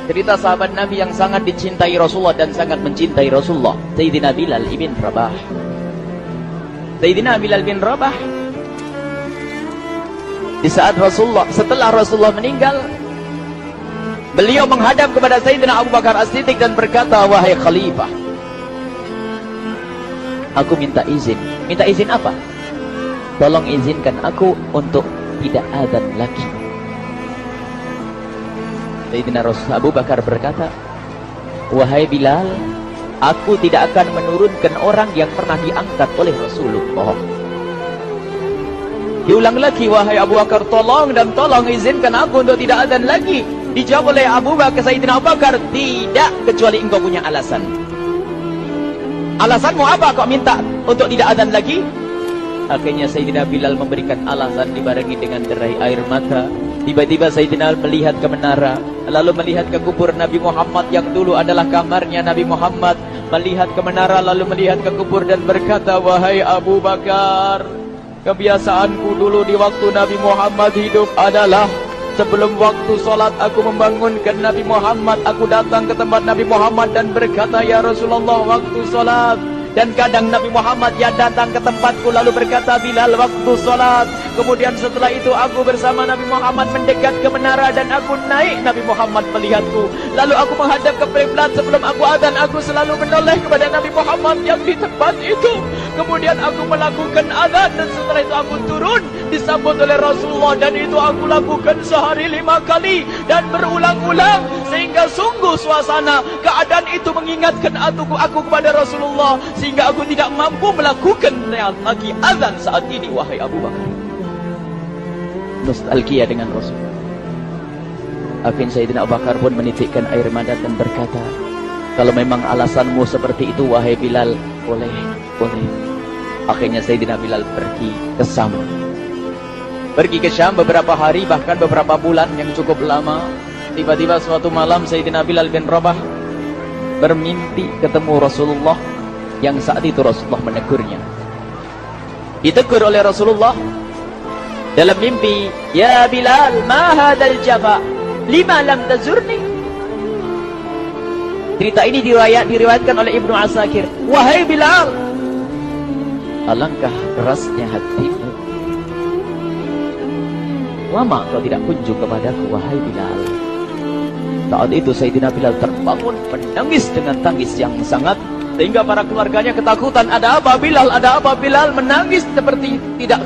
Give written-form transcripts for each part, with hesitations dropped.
Cerita sahabat Nabi yang sangat dicintai Rasulullah dan sangat mencintai Rasulullah, Sayyidina Bilal ibn Rabah. Sayyidina Bilal bin Rabah, di saat setelah Rasulullah meninggal, beliau menghadap kepada Sayyidina Abu Bakar As-Siddiq dan berkata, wahai khalifah, aku minta izin. Minta izin apa? Tolong izinkan aku untuk tidak azan lagi. Sayyidina Abu Bakar berkata, wahai Bilal, aku tidak akan menurunkan orang yang pernah diangkat oleh Rasulullah. Diulang lagi, wahai Abu Bakar, tolong dan tolong izinkan aku untuk tidak azan lagi. Dijawab oleh Abu Bakar, Sayyidina Abu Bakar, tidak, kecuali engkau punya alasan. Alasanmu apa kau minta untuk tidak azan lagi? Akhirnya Sayyidina Bilal memberikan alasan dibarengi dengan derai air mata. Tiba-tiba Sayyidina melihat ke menara, lalu melihat ke kubur Nabi Muhammad yang dulu adalah kamarnya Nabi Muhammad. Melihat ke menara, lalu melihat ke kubur dan berkata, wahai Abu Bakar, kebiasaanku dulu di waktu Nabi Muhammad hidup adalah sebelum waktu sholat aku membangunkan Nabi Muhammad. Aku datang ke tempat Nabi Muhammad dan berkata, ya Rasulullah, waktu sholat. Dan kadang Nabi Muhammad ya datang ke tempatku lalu berkata, Bilal, waktu sholat. Kemudian setelah itu aku bersama Nabi Muhammad mendekat ke menara dan aku naik, Nabi Muhammad melihatku. Lalu aku menghadap ke kiblat. Sebelum aku azan, aku selalu menoleh kepada Nabi Muhammad yang di tempat itu. Kemudian aku melakukan azan dan setelah itu aku turun disambut oleh Rasulullah, dan itu aku lakukan sehari 5 kali dan berulang-ulang, sehingga sungguh suasana keadaan itu mengingatkan aku kepada Rasulullah, sehingga aku tidak mampu melakukan lagi azan saat ini. Wahai Abu Bakar, nostalgia dengan Rasul. Akhirnya Sayyidina Abu Bakar pun menitikkan air mata dan berkata, kalau memang alasanmu seperti itu wahai Bilal, boleh. Akhirnya Sayyidina Bilal pergi ke Syam beberapa hari, bahkan beberapa bulan yang cukup lama. Tiba-tiba suatu malam Sayyidina Bilal bin Rabah bermimpi ketemu Rasulullah, yang saat itu Rasulullah menegurnya. Ditegur oleh Rasulullah dalam mimpi, ya Bilal, ma hadzal jafa, lima lam tazurni. Cerita ini diriwayatkan oleh Ibnu Asakir. Wahai Bilal, alangkah kerasnya hatimu, lama kau tidak kunjung kepadaku, wahai Bilal. Saat itu Sayyidina Bilal terbangun menangis dengan tangis yang sangat, sehingga para keluarganya ketakutan. Ada apa Bilal? Ada apa Bilal? Menangis seperti tidak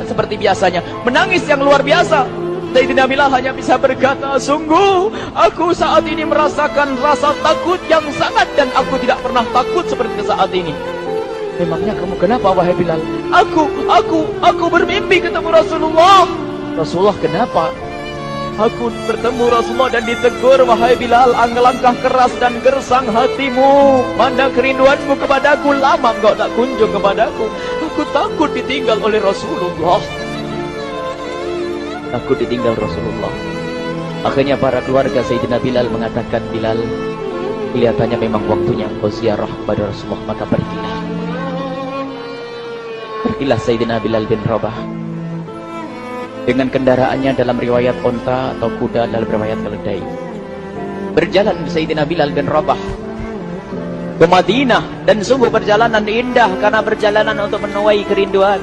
seperti biasanya, menangis yang luar biasa. Sayyidina Bilal hanya bisa berkata, sungguh aku saat ini merasakan rasa takut yang sangat, dan aku tidak pernah takut seperti saat ini. Memangnya kamu kenapa wahai Bilal? Aku bermimpi ketemu Rasulullah. Rasulullah kenapa? Aku bertemu Rasulullah dan ditegur, wahai Bilal, alangkah keras dan gersang hatimu. Mana kerinduanmu kepadaku, lama engkau tak kunjung kepadaku. Aku takut ditinggal oleh Rasulullah. Aku ditinggal Rasulullah. Akhirnya para keluarga Sayyidina Bilal mengatakan, Bilal, kelihatannya memang waktunya engkau ziarah kepada Rasulullah, maka pergilah. Pergilah Sayyidina Bilal bin Rabah dengan kendaraannya, dalam riwayat onta atau kuda, dalam riwayat keledai. Berjalan Sayyidina Bilal bin Rabah ke Madinah, dan sungguh perjalanan indah karena perjalanan untuk menuai kerinduan,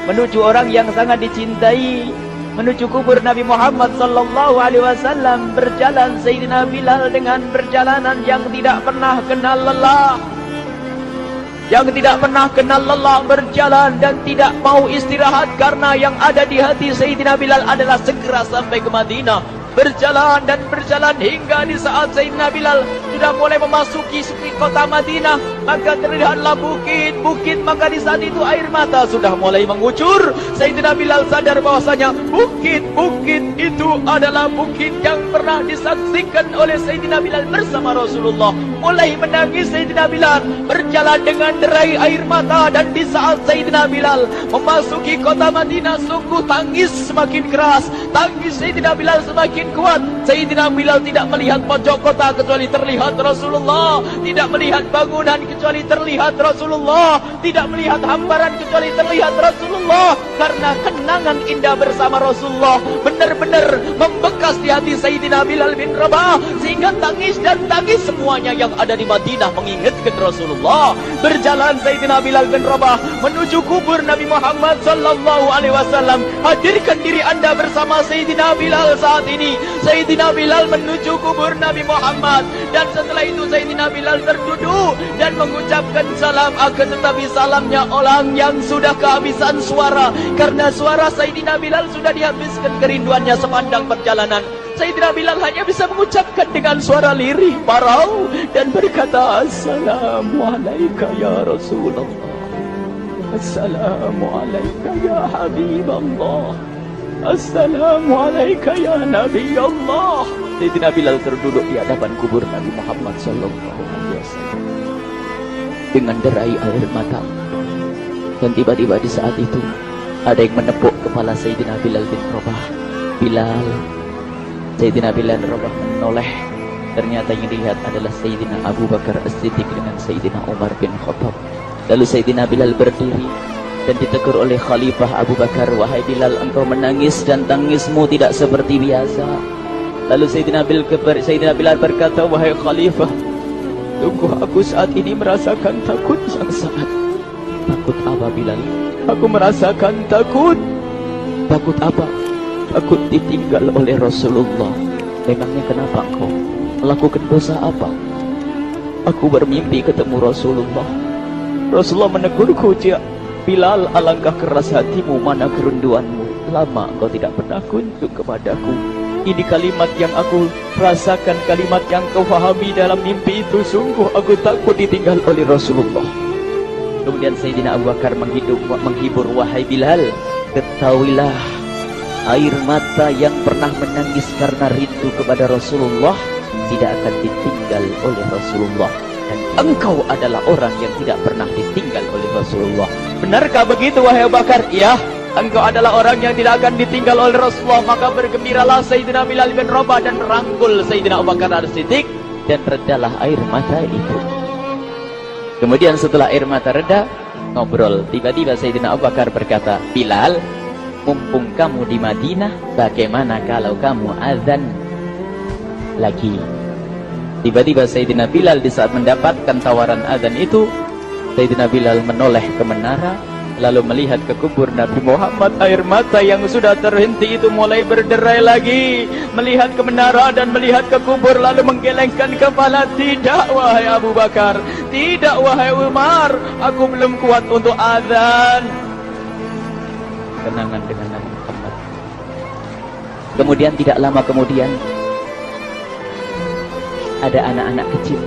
menuju orang yang sangat dicintai, menuju kubur Nabi Muhammad sallallahu alaihi wasallam. Berjalan Sayyidina Bilal dengan perjalanan yang tidak pernah kenal lelah, berjalan dan tidak mau istirahat, karena yang ada di hati Sayyidina Bilal adalah segera sampai ke Madinah. Berjalan dan berjalan hingga di saat Sayyidina Bilal sudah mulai memasuki kota Madinah, maka terlihatlah bukit-bukit, maka di saat itu air mata sudah mulai mengucur. Sayyidina Bilal sadar bahwasanya bukit-bukit itu adalah bukit yang pernah disaksikan oleh Sayyidina Bilal bersama Rasulullah. Mulai menangis Sayyidina Bilal, berjalan dengan derai air mata, dan di saat Sayyidina Bilal memasuki kota Madinah, sungguh tangis semakin keras, tangis Sayyidina Bilal semakin kuat. Sayyidina Bilal tidak melihat pojok kota kecuali terlihat Rasulullah, tidak melihat bangunan kecuali terlihat Rasulullah, tidak melihat hamparan kecuali terlihat Rasulullah, karena kenangan indah bersama Rasulullah benar-benar membekas membekas di hati Sayyidina Bilal bin Rabah, sehingga tangis dan tangis semuanya yang ada di Madinah mengingatkan Rasulullah. Berjalan Sayyidina Bilal bin Rabah menuju kubur Nabi Muhammad sallallahu alaihi wasallam. Hadirkan diri Anda bersama Sayyidina Bilal saat ini. Sayyidina Bilal menuju kubur Nabi Muhammad, dan setelah itu Sayyidina Bilal terduduk dan mengucapkan salam, akan tetapi salamnya orang yang sudah kehabisan suara, karena suara Sayyidina Bilal sudah dihabiskan kerinduannya sepanjang perjalanan. Sayyidina Bilal hanya bisa mengucapkan dengan suara lirih parau dan berkata, Assalamualaikum ya Rasulullah, Assalamualaikum ya Habiballah, Assalamualaikum ya Nabi Allah. Sayyidina Bilal terduduk di hadapan kubur Nabi Muhammad sallallahu alaihi wasallam dengan derai air mata. Dan tiba-tiba di saat itu ada yang menepuk kepala Sayyidina Bilal bin Rabah. Bilal. Sayyidina Bilal bin Rabah menoleh. Ternyata yang dilihat adalah Sayyidina Abu Bakar As-Siddiq dengan Sayyidina Umar bin Khattab. Lalu Sayyidina Bilal berdiri dan ditegur oleh Khalifah Abu Bakar, wahai Bilal, engkau menangis dan tangismu tidak seperti biasa. Lalu Sayyidina Bilal berkata, wahai Khalifah, sungguh aku saat ini merasakan takut yang sangat. Takut apa Bilal? Aku merasakan takut. Takut apa? Takut ditinggal oleh Rasulullah. Memangnya kenapa engkau? Melakukan dosa apa? Aku bermimpi ketemu Rasulullah. Rasulullah menegurku, Bilal, alangkah keras hatimu, mana kerunduanmu. Lama engkau tidak pernah kunjung kepadaku. Ini kalimat yang aku rasakan, kalimat yang kau fahami dalam mimpi itu. Sungguh aku takut ditinggal oleh Rasulullah. Kemudian Sayyidina Abu Bakar menghibur, wahai Bilal, ketahuilah, air mata yang pernah menangis karena rindu kepada Rasulullah tidak akan ditinggal oleh Rasulullah. Dan engkau adalah orang yang tidak pernah ditinggal oleh Rasulullah. Benarkah begitu wahai Abu Bakar? Ya, engkau adalah orang yang tidak akan ditinggal oleh Rasulullah. Maka bergembiralah Sayyidina Bilal bin Rabah dan merangkul Sayyidina Abu Bakar As-Siddiq, dan redalah air mata itu. Kemudian setelah air mata reda, ngobrol. Tiba-tiba Sayyidina Abu Bakar berkata, Bilal, mumpung kamu di Madinah, bagaimana kalau kamu azan lagi? Tiba-tiba Sayyidina Bilal di saat mendapatkan tawaran azan itu, Sayyidina Bilal menoleh ke menara, lalu melihat ke kubur Nabi Muhammad. Air mata yang sudah terhenti itu mulai berderai lagi. Melihat ke menara dan melihat ke kubur, lalu menggelengkan kepala. Tidak wahai Abu Bakar, tidak wahai Umar, aku belum kuat untuk azan. Kenangan dengan Nabi Muhammad. Kemudian tidak lama kemudian ada anak-anak kecil.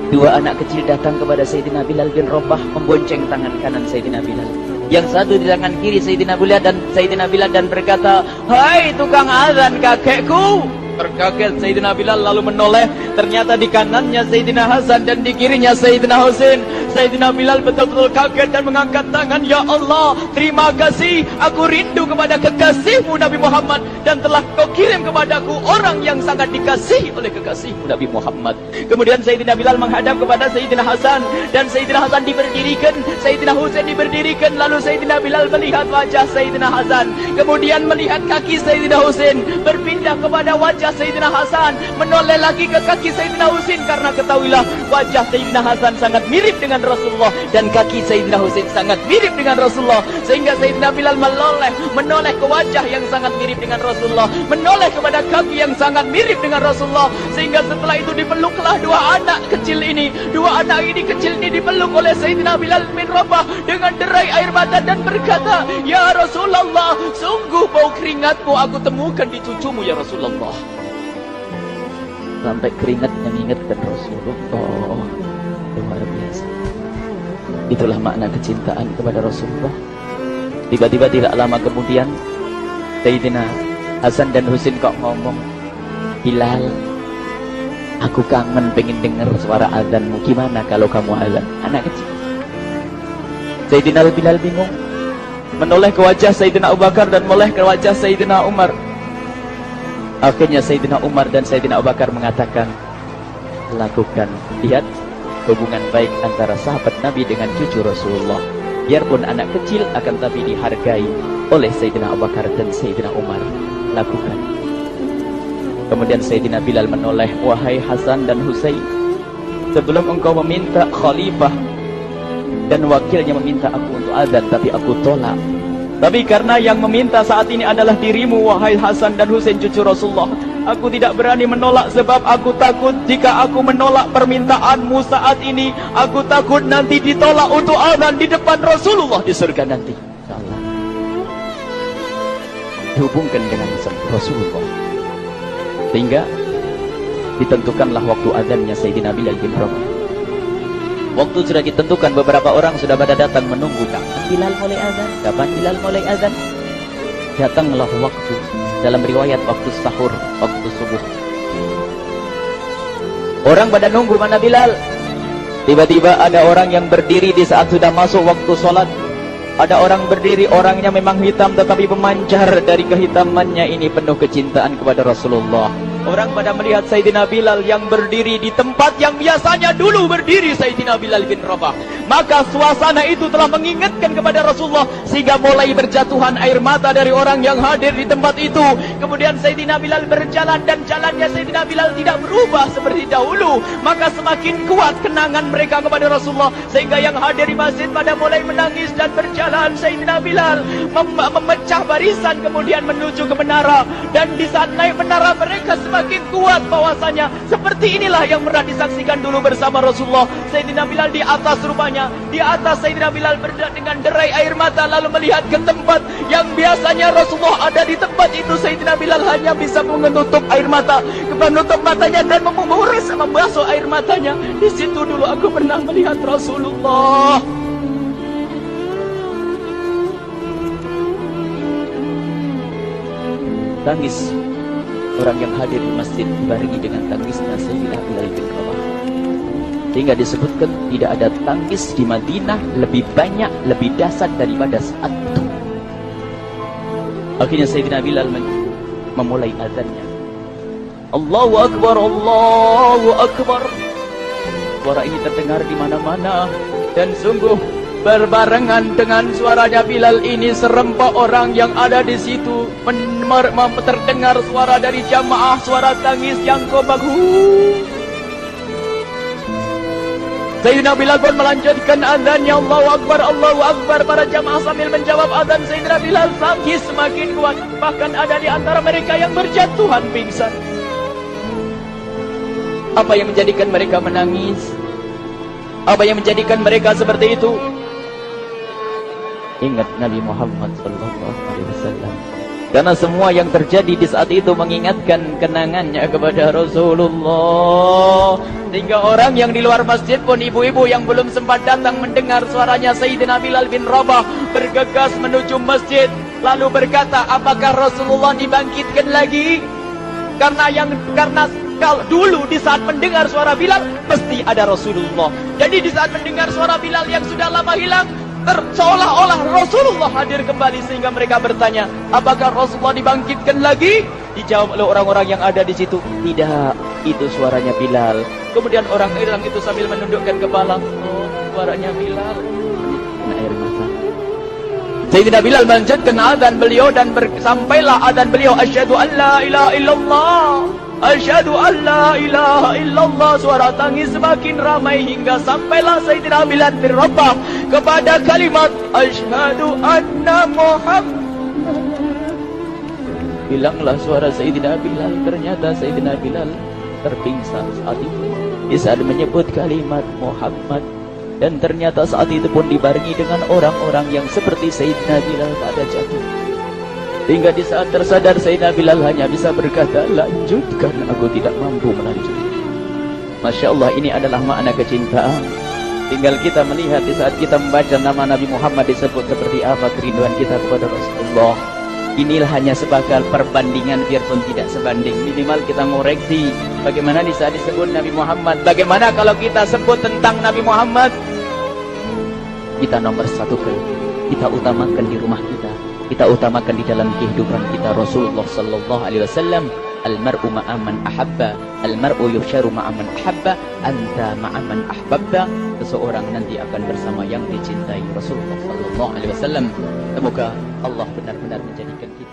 Dua anak kecil datang kepada Sayyidina Bilal bin Rabah, membonceng tangan kanan Sayyidina Bilal. Yang satu di tangan kiri Sayyidina Bilal dan berkata, hai tukang azan kakekku. Terkaget Sayyidina Bilal lalu menoleh. Ternyata di kanannya Sayyidina Hasan dan di kirinya Sayyidina Husain. Sayyidina Bilal betul-betul kaget dan mengangkat tangan. Ya Allah, terima kasih. Aku rindu kepada kekasihmu Nabi Muhammad, dan telah kau kirim kepadaku orang yang sangat dikasihi oleh kekasihmu Nabi Muhammad. Kemudian Sayyidina Bilal menghadap kepada Sayyidina Hasan, dan Sayyidina Hasan diberdirikan, Sayyidina Husain diberdirikan. Lalu Sayyidina Bilal melihat wajah Sayyidina Hasan, kemudian melihat kaki Sayyidina Husain, berpindah kepada wajah Sayyidina Hasan, menoleh lagi ke kaki Sayyidina Husain, karena ketahuilah wajah Sayyidina Hasan sangat mirip dengan Rasulullah dan kaki Sayyidina Husain sangat mirip dengan Rasulullah, sehingga Sayyidina Bilal menoleh ke wajah yang sangat mirip dengan Rasulullah, menoleh kepada kaki yang sangat mirip dengan Rasulullah, sehingga setelah itu dipeluklah dua anak kecil ini. Dua anak ini kecil ini dipeluk oleh Sayyidina Bilal bin Rabah dengan derai air mata dan berkata, ya Rasulullah, sungguh bau keringatmu aku temukan di cucumu ya Rasulullah. Sampai keringat mengingatkan Rasulullah. Luar biasa. Itulah makna kecintaan kepada Rasulullah. Tiba-tiba tidak lama kemudian Sayyidina Hasan dan Husain kok ngomong, Bilal, aku kangen pengen dengar suara azanmu. Gimana kalau kamu azan? Anak kecil. Sayyidina Bilal bingung, menoleh ke wajah Sayyidina Abu Bakar dan menoleh ke wajah Sayyidina Umar. Akhirnya Sayyidina Umar dan Sayyidina Abu Bakar mengatakan, lakukan. Lihat hubungan baik antara sahabat Nabi dengan cucu Rasulullah. Biarpun anak kecil, akan tapi dihargai oleh Sayyidina Abu Bakar dan Sayyidina Umar. lakukan. Kemudian Sayyidina Bilal menoleh, wahai Hasan dan Husain, sebelum engkau meminta khalifah dan wakilnya meminta aku untuk azan, tapi aku tolak. Tapi karena yang meminta saat ini adalah dirimu, wahai Hasan dan Husain cucu Rasulullah, aku tidak berani menolak sebab aku takut jika aku menolak permintaanmu saat ini, aku takut nanti ditolak untuk azan di depan Rasulullah di surga nanti. InsyaAllah dihubungkan dengan Rasulullah, sehingga ditentukanlah waktu azannya Sayyidina Bilal bin Rabah. Waktu sudah ditentukan, beberapa orang sudah pada datang menunggu, kapan Bilal mulai azan, kapan Bilal mulai azan. Datanglah waktu, dalam riwayat waktu sahur, waktu subuh. Orang pada nunggu mana Bilal. Tiba-tiba ada orang yang berdiri di saat sudah masuk waktu sholat. Ada orang berdiri, orangnya memang hitam tetapi pemancar dari kehitamannya ini penuh kecintaan kepada Rasulullah. Orang pada melihat Sayyidina Bilal yang berdiri di tempat yang biasanya dulu berdiri Sayyidina Bilal bin Rabah. Maka suasana itu telah mengingatkan kepada Rasulullah, sehingga mulai berjatuhan air mata dari orang yang hadir di tempat itu. Kemudian Sayyidina Bilal berjalan, dan jalannya Sayyidina Bilal tidak berubah seperti dahulu. Maka semakin kuat kenangan mereka kepada Rasulullah, sehingga yang hadir di masjid pada mulai menangis dan berjalan. Sayyidina Bilal memecah barisan kemudian menuju ke menara, dan di saat naik menara mereka semakin kuat bahwasanya seperti inilah yang pernah disaksikan dulu bersama Rasulullah. Sayyidina Bilal di atas rupanya, di atas Sayyidina Bilal dengan derai air mata lalu melihat ke tempat yang biasanya Rasulullah ada di tempat itu. Sayyidina Bilal hanya bisa menutup air mata, menutup matanya dan membasuh air matanya. Di situ dulu aku pernah melihat Rasulullah. Tangis orang yang hadir di masjid dibarengi dengan tangisnya Sayyidina Bilal bin Rabah. Sehingga disebutkan tidak ada tangis di Madinah lebih banyak, lebih dahsyat daripada saat itu. Akhirnya Sayyidina Bilal memulai azannya. Allahu Akbar, Allahu Akbar. Suara ini terdengar di mana-mana, dan sungguh berbarengan dengan suaranya Bilal ini serempak orang yang ada di situ terdengar suara dari jamaah, suara tangis yang kobagu. Sayyidina Bilal pun melanjutkan azannya, Allahu Akbar, Allahu Akbar. Para jamaah sambil menjawab azan Sayyidina Bilal, tangis semakin kuat. Bahkan ada di antara mereka yang berjatuhan pingsan. Apa yang menjadikan mereka menangis? Apa yang menjadikan mereka seperti itu? Ingat Nabi Muhammad SAW. Karena semua yang terjadi di saat itu mengingatkan kenangannya kepada Rasulullah. Sehingga orang yang di luar masjid pun, ibu-ibu yang belum sempat datang mendengar suaranya Sayyidina Bilal bin Rabah, bergegas menuju masjid lalu berkata, apakah Rasulullah dibangkitkan lagi? Karena kalau dulu di saat mendengar suara Bilal pasti ada Rasulullah. Jadi di saat mendengar suara Bilal yang sudah lama hilang, seolah-olah Rasulullah hadir kembali, sehingga mereka bertanya, apakah Rasulullah dibangkitkan lagi? Dijawab oleh orang-orang yang ada di situ, tidak, itu suaranya Bilal. Kemudian orang-orang itu sambil menundukkan kepala, oh, suaranya Bilal. Kena air mata. Sayyidina Bilal melanjutkan azan beliau, dan sampailah azan beliau, asyhadu an la ilaha illallah, asyhadu an la ilaha illallah. Suara tangis semakin ramai hingga sampailah Sayyidina Bilal bin Rabah kepada kalimat asyhadu anna Muhammad. Bilanglah suara Sayyidina Bilal. Ternyata Sayyidina Bilal terpingsan saat itu di saat menyebut kalimat Muhammad. Dan ternyata saat itu pun dibarengi dengan orang-orang yang seperti Sayyidina Bilal pada jatuh. Hingga di saat tersadar Sayyidina Bilal hanya bisa berkata, lanjutkan, aku tidak mampu melanjutkan. Masya Allah, ini adalah makna kecintaan. Tinggal kita melihat di saat kita membaca nama Nabi Muhammad disebut seperti apa kerinduan kita kepada Rasulullah. Inilah hanya sebagai perbandingan, biarpun tidak sebanding. Minimal kita ngoreksi bagaimana di saat disebut Nabi Muhammad. Bagaimana kalau kita sebut tentang Nabi Muhammad? Kita nomor satu, kita utamakan di rumah kita, kita utamakan di dalam kehidupan kita Rasulullah sallallahu alaihi wasallam. Al-mar'u ma'aman ahabba, al-mar'u yusharu ma'aman ahabba, anta ma'aman ahbabta. Seseorang nanti akan bersama yang dicintai Rasulullah sallallahu alaihi wasallam. Semoga Allah benar-benar menjadikan kita